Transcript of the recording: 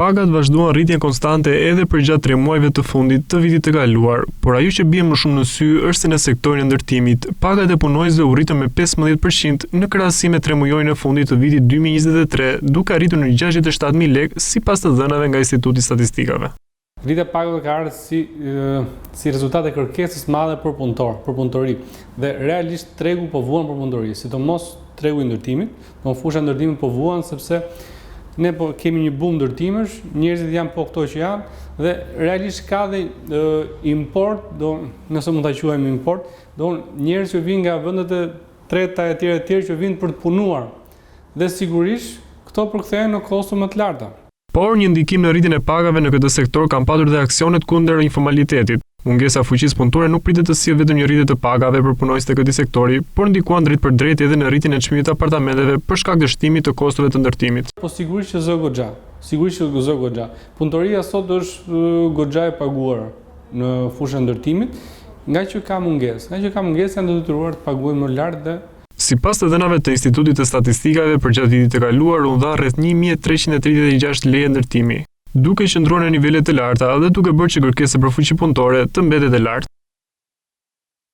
Pagat vazhduan rritjen konstante edhe përgjatë 3 muajve të fundit të vitit të kaluar, por ajo që bie më shumë në sy është se në sektorin e ndërtimit, pagat e punonjësve u rritën me 15% në krahasim me 3 muajin e fundit të vitit 2023, duke arritur në 67.000 lekë sipas të dhënave nga Instituti Statistikave. Rritja e pagave ka ardhur si rezultat e kërkesës madhe për punëtori dhe realisht tregu po vuan për punëtori, sidomos tregu i ndërtimit, fusha e ndërtimit po vuan sepse ne po kemi një boom ndërtimesh, njerëzit janë po këto që janë dhe realisht ka dhe import, nëse mund ta quajmë import, njerëz që vinë nga vendet e treta e tjera që vinë për të punuar. Dhe sigurisht këto përkthehen në kosto më të larta. Por një ndikim në rritjen e pagave në këtë sektor kanë patur dhe aksionet kundër informalitetit. Mungesa fuqisë punëtore nuk pritet të sjellë vetëm një rritje të pagave për punonjësit e këtij sektori, por ndikuan drejt për drejt edhe në rritjen e çmimit të apartamenteve për shkak të shtimit të kostove të ndërtimit. Po sigurisht që zë goxha. Punëtoria sot është goxha e paguar në fushën e ndërtimit, nga që ka mungesë. Nga që ka mungesë janë të detyruar të paguajnë më lart dhe sipas të dhënave të Institutit të Statistikave për gjatë vitit të kaluar u dha rreth 1336 leje ndërtimi, duke qëndruar në nivele të larta dhe duke bërë që kërkesa për fuqi punëtore të mbetet e lartë.